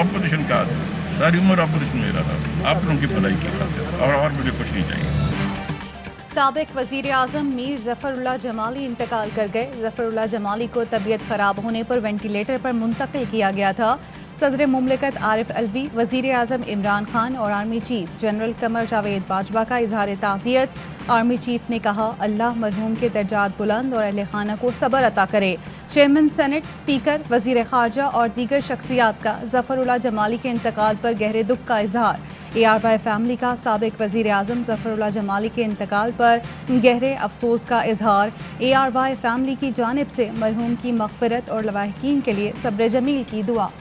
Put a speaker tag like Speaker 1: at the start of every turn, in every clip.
Speaker 1: Opposition का सारी उम्र अपोजिशन में रहा, आप लोगों की भलाई की खातिर, और मुझे कुछ नहीं चाहिए।
Speaker 2: साबिक वज़ीर आज़म मीर ज़फ़रुल्लाह जमाली इंतकाल कर गए। ज़फ़रुल्लाह जमाली को तबीयत ख़राब होने पर वेंटिलेटर पर मुंतकिल किया गया था। सदर मुमलिकत आरिफ अलवी, वज़ीर आज़म इमरान खान और army chief general Qamar Javed Bajwa का इजहार ताज़ियत। आर्मी चीफ ने कहा, अल्लाह मरहूम के दर्जात बुलंद और अहले खाना को सब्र अता करे। चेयरमैन सेनेट, स्पीकर, वज़ीर ख़ारजा और दीगर शख्सियात का ज़फ़रुल्लाह जमाली के इंतकाल पर गहरे दुख का इजहार। ARY फैमिली का साबिक वज़ीर आज़म ज़फ़रुल्लाह जमाली के इंतकाल पर गहरे अफसोस का इजहार। ARY फैमिली की जानिब से मरहूम की मग़फ़िरत और लवाहिकीन के लिए सब्र जमील की दुआ।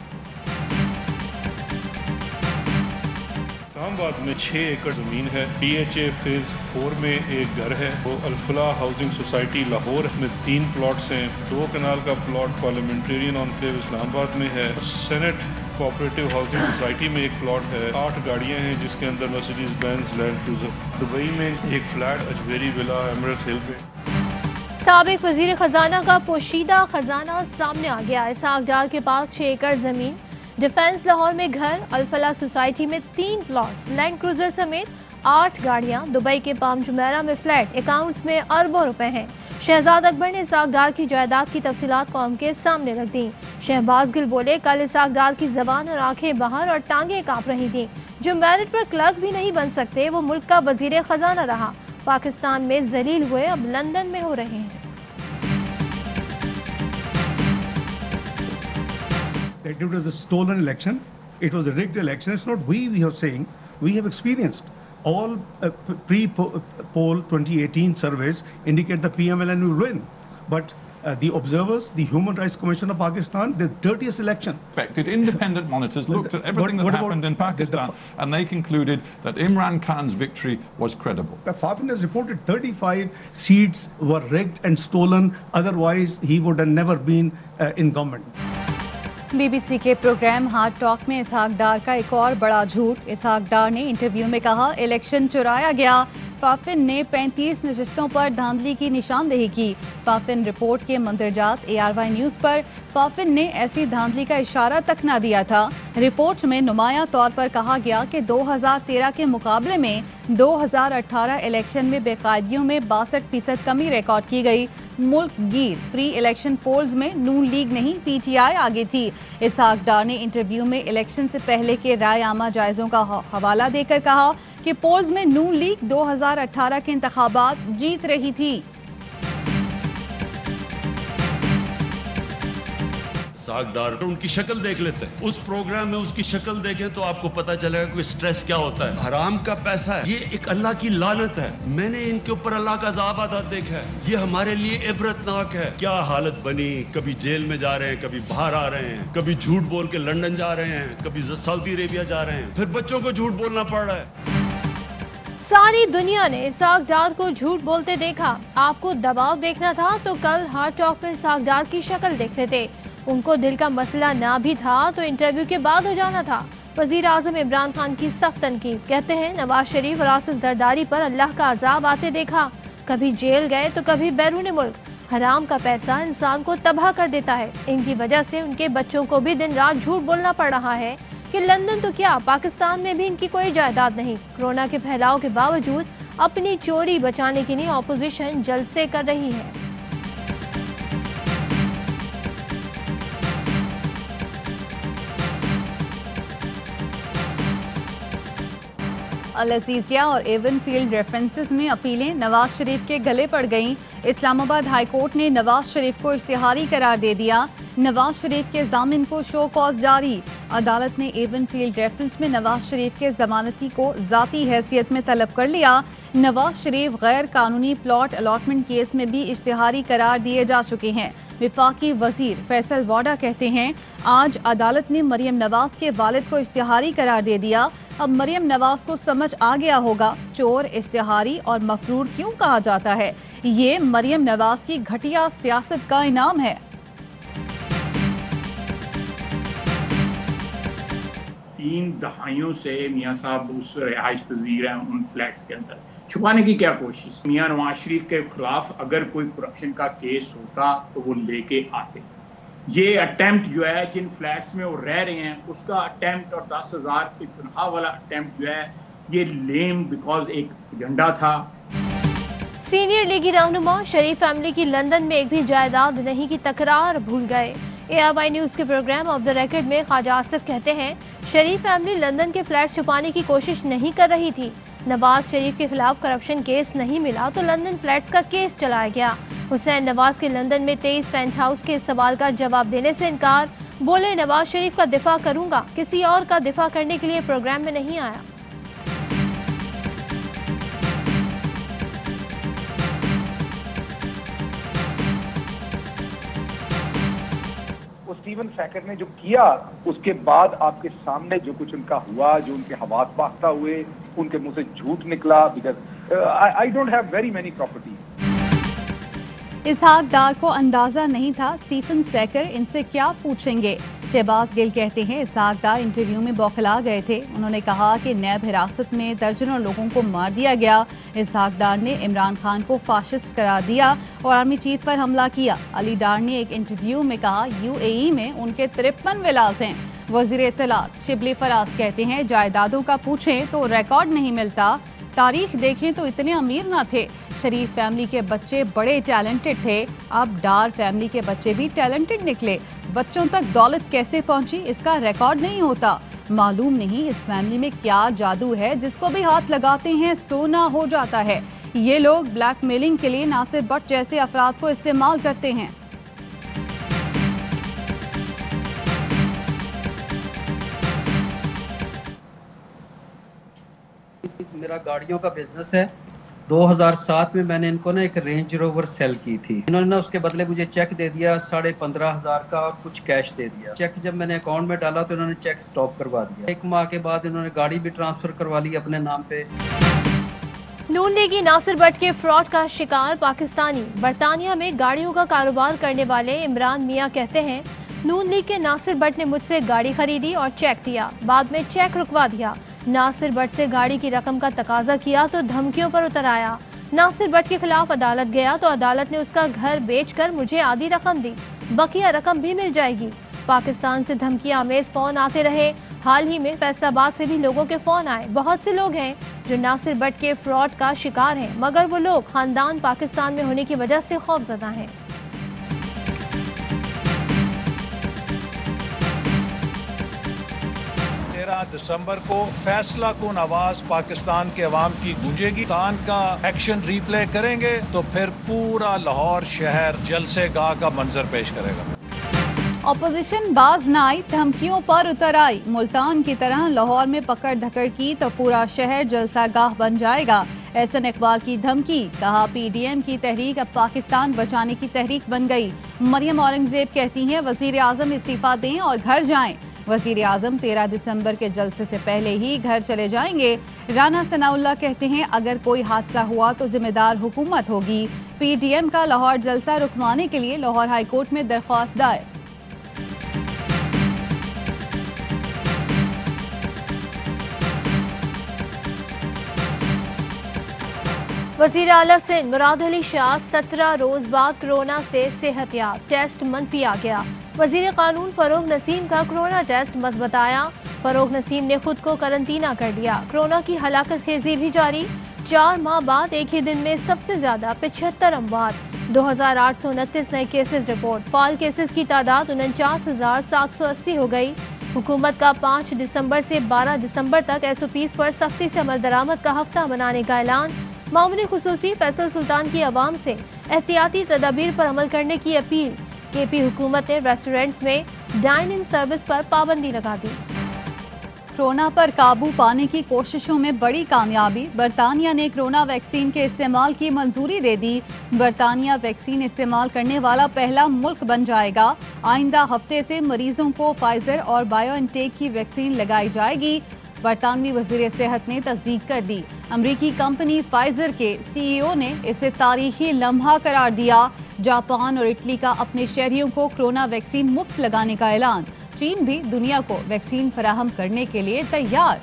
Speaker 3: इस्लामाबाद में 6 एकड़ ज़मीन है। DHA फेज़ 4 में एक घर है, वो अल्फला हाउसिंग सोसाइटी लाहौर में 3 प्लॉट्स हैं। 2 कनाल का प्लॉट पार्लियामेंटेरियन एनक्लेव इस्लामाबाद में है। सेनेट कोऑपरेटिव हाउसिंग सोसाइटी में एक प्लॉट है। 8 गाड़ियाँ हैं जिसके अंदर Mercedes Benz land cruiser. Dubai में एक फ्लैट अजमेरी विला एमरेट्स हिल पे।
Speaker 4: साबिक वज़ीर ख़जाना का पोशीदा खजाना सामने आ गया। इसहाक डार के पास 6 एकड़ ज़मीन, डिफेंस लाहौर में घर, अल्फला सोसाइटी में 3 प्लॉट्स, लैंड क्रूजर समेत 8 गाड़ियां, दुबई के पाम जुमेरा में फ्लैट, अकाउंट्स में अरबों रुपए हैं। शहजाद अकबर ने इसहाक डार की जायदाद की तफसीलात कौम के सामने रख दी। शहबाज गिल बोले, कल इसहाक डार की जबान और आंखें बाहर और टांगें कांप रही थी। जो मेरिट पर क्लर्क भी नहीं बन सकते वो मुल्क का वजीर खजाना रहा। पाकिस्तान में जलील हुए अब लंदन में हो रहे हैं।
Speaker 5: That it was a stolen election, it was a rigged election. It's not we are saying, we have experienced. All pre-poll 2018 surveys indicate the PMLN will win. But the observers, the Human Rights Commission of Pakistan, the dirtiest election.
Speaker 6: Independent monitors looked at everything that happened in Pakistan and they concluded that Imran Khan's victory was credible.
Speaker 5: Fafin has reported 35 seats were rigged and stolen, otherwise he would have never been in government.
Speaker 2: BBC के programme hard talk में इसहाक डार का एक और बड़ा झूठ। इसहाक डार ने interview में कहा, इलेक्शन चुराया गया। फाफिन ने 35 नशिस्तों पर धांधली की निशानदेही की। फाफिन रिपोर्ट के मंदरजात ARY न्यूज़ पर फाफिन ने ऐसी धांधली का इशारा तक न दिया था। रिपोर्ट में नुमाया तौर पर कहा गया कि 2013 के मुकाबले में 2018 इलेक्शन में बेकायदियों में 62% कमी रिकॉर्ड की गई। मुल्क गिर प्री इलेक्शन पोल्स में नून लीग नहीं PTI आगे थी। इसहाक डार ने इंटरव्यू में इलेक्शन से पहले के राय आमा जायज़ों का हवाला देकर कहा कि पोल्स में नून लीग 2018 के इंतखाबात जीत रही थी।
Speaker 7: इसहाक डार, उनकी शक्ल देख लेते हैं, उस प्रोग्राम में उसकी शक्ल देखें तो आपको पता चलेगा कि स्ट्रेस क्या होता है। हराम का पैसा है, ये एक अल्लाह की लानत है। मैंने इनके ऊपर अल्लाह का अज़ाब आता देखा है। ये हमारे लिए इबरतनाक है। क्या हालत बनी, कभी जेल में जा रहे हैं, कभी बाहर आ रहे हैं, कभी झूठ बोल के लंदन जा रहे हैं, कभी सऊदी अरेबिया जा रहे हैं, फिर बच्चों को झूठ बोलना पड़ रहा है।
Speaker 4: सारी दुनिया ने इसहाक डार को झूठ बोलते देखा। आपको दबाव देखना था तो कल हार्ड टॉक में इसहाक डार की शक्ल देख लेते। उनको दिल का मसला ना भी था तो इंटरव्यू के बाद हो जाना था। वजीर आजम इमरान खान की सख्त तनकीद। कहते हैं, नवाज शरीफ और आसिफ जरदारी पर अल्लाह का अजाब आते देखा। कभी जेल गए तो कभी बैरून मुल्क। हराम का पैसा इंसान को तबाह कर देता है। इनकी वजह से उनके बच्चों को भी दिन रात झूठ बोलना पड़ रहा है कि लंदन तो क्या, पाकिस्तान में भी इनकी कोई जायदाद नहीं। कोरोना के फैलाव के बावजूद अपनी चोरी बचाने के लिए ऑपोजिशन जलसे कर रही है।
Speaker 2: अल अज़ीज़िया और एवनफील्ड रेफरेंसेस में अपीलें नवाज शरीफ के गले पड़ गईं। इस्लामाबाद हाई कोर्ट ने नवाज शरीफ को इश्तिहारी करार दे दिया। नवाज शरीफ के जामिन को शो कॉज जारी। अदालत ने एवनफील्ड रेफरेंस में नवाज शरीफ के जमानती को जाती हैसियत में तलब कर लिया। नवाज शरीफ गैर कानूनी प्लॉट अलॉटमेंट केस में भी इश्तिहारी करार दिए जा चुके हैं। विफाकी वजीर फैसल वाडा कहते हैं, आज अदालत ने मरियम नवाज के वालिद को इश्तिहारी करार दे दिया। अब मरियम नवाज को समझ आ गया होगा चोर, इश्तिहारी और मफरूर क्यों कहा जाता है। ये मरियम नवाज की घटिया सियासत का इनाम है।
Speaker 8: 3 दहाइयों से मियाँ साहब उस रिहाइश पजीर हैं उन फ्लैट्स के अंदर। छुपाने की क्या कोशिश। मियाँ नवाज शरीफ के खिलाफ अगर कोई करप्शन का केस होता तो वो लेके आते। ये अटेम्प्ट जो है जिन फ्लैट्स में वो रह रहे हैं उसका अटेम्प्ट और 10,000 की तनख्वाह वाला अटेम्प्ट जो है ये लेम बिकॉज एक एजेंडा था।
Speaker 4: सीनियर लीगी रहनुमा शरीफ फैमिली की लंदन में एक भी जायदाद नहीं की तकरार भूल गए। ARY न्यूज़ के प्रोग्राम ऑफ द रेकॉर्ड में ख्वाजा आसिफ कहते हैं शरीफ फैमिली लंदन के फ्लैट छुपाने की कोशिश नहीं कर रही थी। नवाज शरीफ के खिलाफ करप्शन केस नहीं मिला तो लंदन फ्लैट्स का केस चलाया गया। हुसैन नवाज के लंदन में 23 पेंट हाउस के सवाल का जवाब देने से इनकार। बोले नवाज शरीफ का दिफा करूंगा, किसी और का दिफा करने के लिए प्रोग्राम में नहीं आया।
Speaker 9: स्टीवन सैकर ने जो किया उसके बाद आपके सामने जो कुछ उनका हुआ, जो उनके हवास बाख्ता हुए, उनके मुंह से झूठ निकला। Because I don't have very many property.
Speaker 2: Ishaq Dar को अंदाजा नहीं था स्टीफन सैकर इनसे क्या पूछेंगे। शहबाज गिल कहते हैं इसहाक डार इंटरव्यू में बौखला गए थे। उन्होंने कहा कि नैब हिरासत में दर्जनों लोगों को मार दिया गया। इसहाक डार ने इमरान खान को फाशिस्ट करार दिया और आर्मी चीफ पर हमला किया। अली डार ने एक इंटरव्यू में कहा UAE में उनके 53 विलास हैं। वजीर इत्तलात शिबली फराज कहते हैं जायदादों का पूछें तो रिकॉर्ड नहीं मिलता, तारीख देखें तो इतने अमीर ना थे। शरीफ फैमिली के बच्चे बड़े टैलेंटेड थे, अब डार फैमिली के बच्चे भी टैलेंटेड निकले। बच्चों तक दौलत कैसे पहुंची इसका रिकॉर्ड नहीं होता। मालूम नहीं इस फैमिली में क्या जादू है, जिसको भी हाथ लगाते हैं सोना हो जाता है। ये लोग ब्लैकमेलिंग के लिए नासिर भट्ट जैसे अफराद को इस्तेमाल करते हैं।
Speaker 10: मेरा गाड़ियों का बिजनेस है। 2007 में मैंने इनको ना एक रेंज रोवर सेल की थी। इन्होंने ना उसके बदले मुझे चेक दे दिया 15,500 का और कुछ कैश दे दिया। चेक जब मैंने अकाउंट में डाला तो इन्होंने चेक स्टॉप करवा दिया। 1 माह के बाद इन्होंने गाड़ी भी ट्रांसफर करवा ली अपने नाम पे।
Speaker 4: नून लीगी नासिर भट्ट के फ्रॉड का शिकार पाकिस्तानी। बरतानिया में गाड़ियों का कारोबार करने वाले इमरान मियां कहते हैं नून लीग के नासिर भट्ट ने मुझसे गाड़ी खरीदी और चेक दिया, बाद में चेक रुकवा दिया। नासिर भट्ट से गाड़ी की रकम का तकाजा किया तो धमकियों पर उतर आया। नासिर भट्ट के खिलाफ अदालत गया तो अदालत ने उसका घर बेचकर मुझे आधी रकम दी, बकिया रकम भी मिल जाएगी। पाकिस्तान से धमकियां आमेज फोन आते रहे। हाल ही में फैसलाबाद से भी लोगों के फोन आए। बहुत से लोग हैं जो नासिर भट्ट के फ्रॉड का शिकार हैं, मगर वो लोग खानदान पाकिस्तान में होने की वजह से खौफजदा हैं।
Speaker 11: 13 दिसंबर को फैसला कुन आवाज पाकिस्तान के अवाम की गूंजेगी। तान का एक्शन रिप्ले करेंगे तो फिर पूरा लाहौर शहर जलसेगाह का मंजर पेश करेगा।
Speaker 2: ऑपोजिशन बाज न आई, धमकियों पर उतर आई। मुल्तान की तरह लाहौर में पकड़ धकड़ की तो पूरा शहर जलसागाह बन जाएगा। एहसन इकबाल की धमकी, कहा PDM की तहरीक अब पाकिस्तान बचाने की तहरीक बन गई। मरियम औरंगजेब कहती हैं वजीर आजम इस्तीफा दें और घर जाएं। वजीर आजम 13 दिसंबर के जलसे से पहले ही घर चले जाएंगे। राना सनाउल्लाह कहते हैं अगर कोई हादसा हुआ तो जिम्मेदार हुकूमत होगी। PDM का लाहौर जलसा रुकवाने के लिए लाहौर हाईकोर्ट में दरख्वास्त दायर।
Speaker 4: वज़ीर आला सिंध मुराद अली शाह 17 रोज बाद कोरोना से सेहतयाब, टेस्ट मनफी आ गया। वजीर कानून फरोग नसीम का कोरोना टेस्ट मस्बत आया। फरोग नसीम ने खुद को करंतना कर लिया। कोरोना की हलाकत खेजी भी जारी। 4 माह बाद एक ही दिन में सबसे ज्यादा 75 अमवात, 2829 नए केसेस रिपोर्ट। फाल केसेस की तादाद 49,780 हो गई। हुकूमत का 5 दिसंबर से 12 दिसंबर तक SOPs पर सख्ती से अमल दरामद का हफ्ता मनाने का ऐलान। मामूली खुसूसी फैसल सुल्तान की आवाम से एहतियाती तदाबीर पर अमल करने की अपील। KP हुकूमत ने रेस्टोरेंट्स में डाइन इन सर्विस पर पाबंदी लगा दी।
Speaker 2: कोरोना पर काबू पाने की कोशिशों में बड़ी कामयाबी। बरतानिया ने कोरोना वैक्सीन के इस्तेमाल की मंजूरी दे दी। बरतानिया वैक्सीन इस्तेमाल करने वाला पहला मुल्क बन जाएगा। आइंदा हफ्ते से मरीजों को फाइजर और बायोएनटेक की वैक्सीन लगाई जाएगी। बरतानवी वजीर सेहत ने तस्दीक कर दी। अमरीकी कंपनी फाइजर के CEO ने इसे तारीखी लम्हा करार दिया। जापान और इटली का अपने शहरियों को कोरोना वैक्सीन मुफ्त लगाने का ऐलान। चीन भी दुनिया को वैक्सीन फराहम करने के लिए तैयार।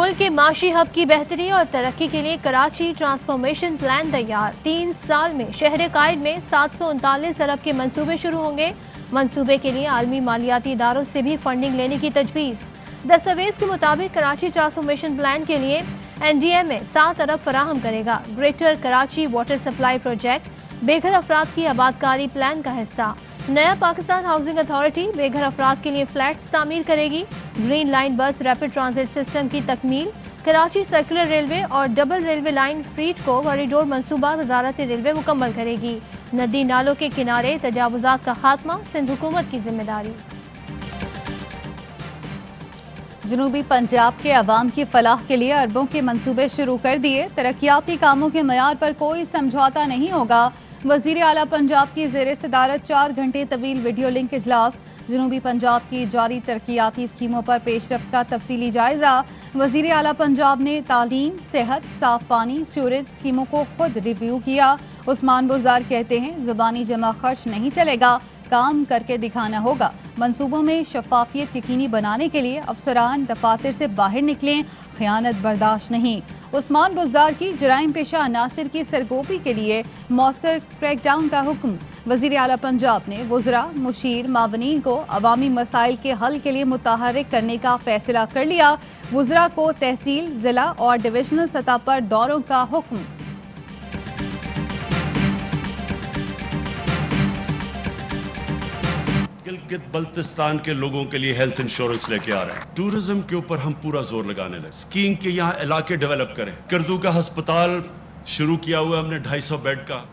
Speaker 4: मुल्क के माशी हब की बेहतरी और तरक्की के लिए कराची ट्रांसफॉर्मेशन प्लान तैयार। 3 साल में शहर कायद में 739 अरब के मंसूबे शुरू होंगे। मंसूबे के लिए आलमी मालियाती इदारों से भी फंडिंग लेने की तजवीज़। दस्तावेज के मुताबिक कराची ट्रांसफॉर्मेशन प्लान के लिए NDMA 7 अरब फराहम करेगा। Greater Karachi water supply project बेघर अफराद की आबादकारी प्लान का हिस्सा। नया पाकिस्तान हाउसिंग अथॉरिटी बेघर अफराद के लिए फ्लैट्स तामीर करेगी। ग्रीन लाइन बस रैपिड ट्रांजिट सिस्टम की तकमील। कराची सर्कुलर रेलवे और डबल रेलवे लाइन फ्रीट को कॉरिडोर मंसूबा वजारत रेलवे मुकम्मल करेगी। नदी नालों के किनारे तजावुजात का खात्मा सिंध हुकूमत की जिम्मेदारी।
Speaker 2: जनूबी पंजाब के अवाम की फलाह के लिए अरबों के मंसूबे शुरू कर दिए। तरक्याती कामों के मयार पर कोई समझौता नहीं होगा। वजीर आला पंजाब की ज़ेर सदारत 4 घंटे तवील वीडियो लिंक इजलास। जनूबी पंजाब की जारी तरक्याती स्कीमों पर पेशरफ्त का तफसीली जायजा। वजीर आला पंजाब ने तालीम, सेहत, साफ पानी, सीवरेज स्कीमों को खुद रिव्यू किया। उस्मान बुज़दार कहते हैं ज़ुबानी जमा खर्च नहीं चलेगा, काम करके दिखाना होगा। मंसूबों में शफाफियत यकीनी बनाने के लिए अफसरान दफातर से बाहर निकलें, खयानत बर्दाश्त नहीं। उस्मान बुज़दार की जराइम पेशा अनासिर की सरगोपी के लिए मौसर क्रैकडाउन का हुक्म। वज़ीर आला पंजाब ने वज़रा, मुशीर, मावनीन को अवामी मसाइल के हल के लिए मुतहर्रिक करने का फैसला कर लिया। वज़रा को तहसील, ज़िला और डिविजनल सतह पर दौरों का हुक्म।
Speaker 7: गिलगित बल्तिस्तान के लोगों के लिए हेल्थ इंश्योरेंस लेके आ रहे हैं। टूरिज्म के ऊपर हम पूरा जोर लगाने लगे। स्कीइंग के यहाँ इलाके डेवलप करें। करदू का अस्पताल शुरू किया हुआ हमने 250 बेड का।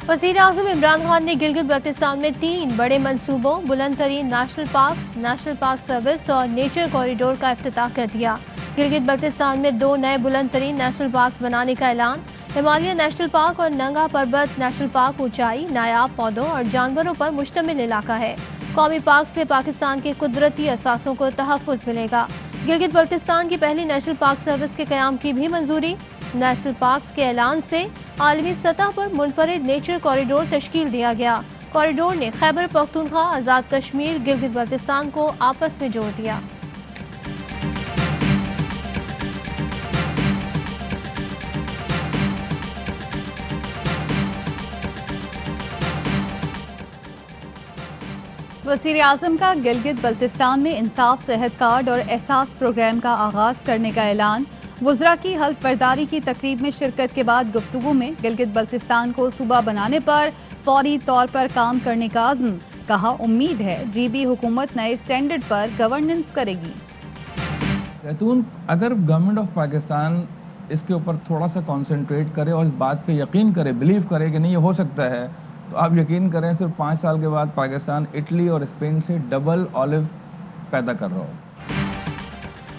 Speaker 4: वज़ीर आज़म इमरान खान ने गिलगित बल्तिस्तान में 3 बड़े मंसूबों बुलंद तरीन नेशनल पार्क सर्विस और नेचर कॉरिडोर का इफ्तिताह कर दिया। गिलगित बल्तिस्तान में 2 नए बुलंद तरीन नेशनल पार्क बनाने का ऐलान। हिमालय नेशनल पार्क और नंगा पर्वत नेशनल पार्क ऊंचाई, नायाब पौधों और जानवरों पर मुश्तमिल इलाका है। कौमी पार्क से पाकिस्तान के कुदरती असासों को तहफ़्फ़ुज़ मिलेगा। गिलगित बल्तिस्तान की पहली नेशनल पार्क सर्विस के क़याम की भी मंजूरी। नेशनल पार्क के ऐलान से आलमी सतह पर मुनफरिद नेचर कॉरिडोर तश्कील दिया गया। कॉरिडोर ने खैबर पख्तूनख्वा, आज़ाद कश्मीर, गिलगित बल्तिस्तान को आपस में जोड़ दिया।
Speaker 2: वज़ीर आज़म का गिलगित बल्तिस्तान में इंसाफ सेहत कार्ड और एहसास प्रोग्राम का आगाज़ करने का ऐलान। वज़रा की हल्फ बर्दारी की तकरीब में शिरकत के बाद गुफ्तगू में गिलगित बल्तिस्तान को सूबा बनाने पर फौरी तौर पर काम करने का अज़्म। कहा उम्मीद है GB हुकूमत नए स्टैंडर्ड पर गवर्नेंस करेगी।
Speaker 12: जैतून अगर गवर्नमेंट ऑफ पाकिस्तान इसके ऊपर थोड़ा सा कॉन्सेंट्रेट करे और इस बात पे यकीन करे, बिलीव करे कि नहीं ये हो सकता है, तो आप यकीन करें सिर्फ 5 साल के बाद पाकिस्तान इटली और स्पेन से डबल ऑलिव पैदा कर रहा हो।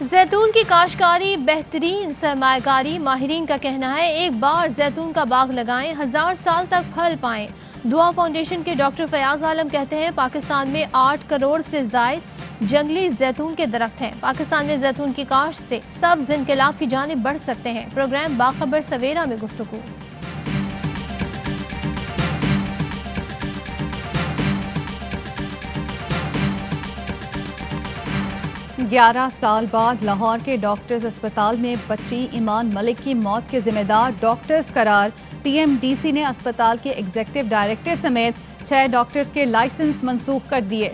Speaker 4: जैतून की काश्तकारी बेहतरीन सरमायाकारी। माहिरीन का कहना है एक बार जैतून का बाग लगाएं, 1000 साल तक फल पाएं। दुआ फाउंडेशन के डॉक्टर फयाज आलम कहते हैं पाकिस्तान में 8 करोड़ से ज़ायद जंगली जैतून के दरख्त हैं। पाकिस्तान में जैतून की काश्त से सब्ज़ इनकलाब की जानिब बढ़ सकते हैं। प्रोग्राम बाखबर सवेरा में गुफ्तगू।
Speaker 2: 11 साल बाद लाहौर के डॉक्टर्स अस्पताल में बच्ची ईमान मलिक की मौत के जिम्मेदार डॉक्टर्स करार। PMDC ने अस्पताल के एग्जीक्यूटिव डायरेक्टर समेत 6 डॉक्टर्स के लाइसेंस मंसूख कर दिए।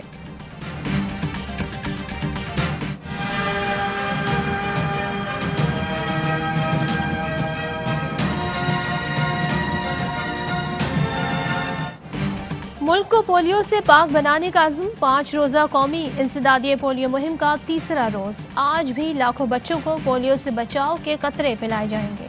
Speaker 4: मुल्क को पोलियो से पाक बनाने का अज़्म। 5 रोज़ा कौमी इंसदादी पोलियो मुहिम का 3रा रोज़। आज भी लाखों बच्चों को पोलियो से बचाव के कतरे पिलाए जाएंगे।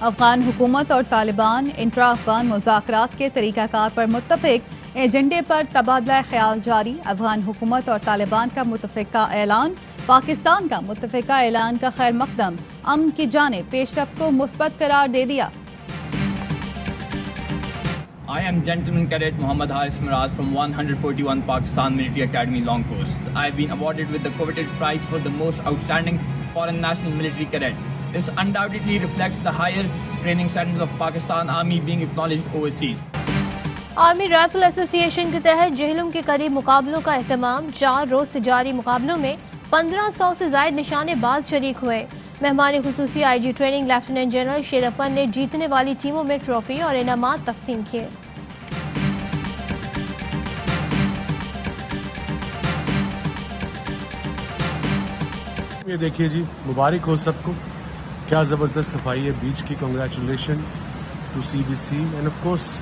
Speaker 2: अफगान हुकूमत और तालिबान इंट्रा अफगान मुज़ाकरात के तरीक़ाकार पर मुत्तफ़िक। एजेंडे पर तबादला ख्याल जारी। अफगान हुकूमत और तालिबान का मुत्तफ़िका ऐलान। पाकिस्तान का मुत्तफ़िका ऐलान का खैर मकदम अमन की जानिब पेशरफ्त को मुस्बत करार दे दिया।
Speaker 13: I am Gentleman Cadet Mohammad Haris Miraz from 141 Pakistan Military Academy Long Coast. I have been awarded with the coveted prize for the most outstanding foreign national military cadet. This undoubtedly reflects the higher training standards of Pakistan Army being acknowledged overseas.
Speaker 4: Army rifle association के तहत जहलुम के करीब मुकाबलों का एहतमाम। 4 रोज से जारी मुकाबलों में 1500 से जायद निशानेबाज शरीक हुए। मेहमान खुसूसी IG ट्रेनिंग लेफ्टिनेंट जनरल शेरफन ने जीतने वाली टीमों में ट्रॉफी और इनामात तकसीम किए।
Speaker 14: ये देखिए जी, मुबारक हो सबको, क्या ज़बरदस्त सफाई है बीच की। Congratulation to CBC and of course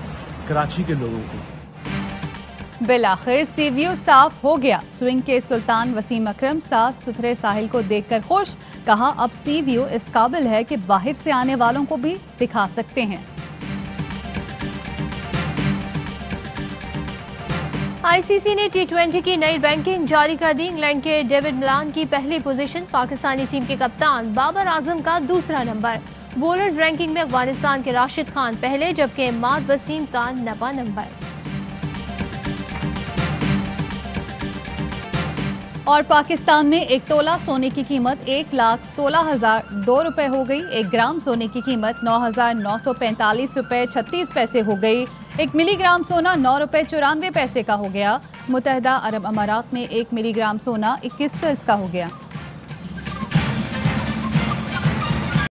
Speaker 14: Karachi के लोगों को।
Speaker 2: बिलाखिर सी व्यू साफ हो गया। स्विंग के सुल्तान वसीम अकरम साफ सुथरे साहिल को देखकर खुश। कहा अब सी व्यू इस काबिल है कि बाहर से आने वालों को भी दिखा सकते हैं।
Speaker 4: ICC ने T20 की नई रैंकिंग जारी कर दी। इंग्लैंड के डेविड मिलान की पहली पोजीशन, पाकिस्तानी टीम के कप्तान बाबर आजम का दूसरा नंबर। बॉलर्स रैंकिंग में अफगानिस्तान के राशिद खान पहले, जबकि इमाद वसीम का 9वां नंबर।
Speaker 2: और पाकिस्तान में 1 तोला सोने की कीमत 1,16,002 रुपए हो गई। 1 ग्राम सोने की कीमत 9,945 रुपए 36 पैसे हो गई। 1 मिलीग्राम सोना 9 रुपए 94 पैसे का हो गया। मुत्तहदा अरब अमारात में 1 मिलीग्राम सोना 21 पैसे का हो गया।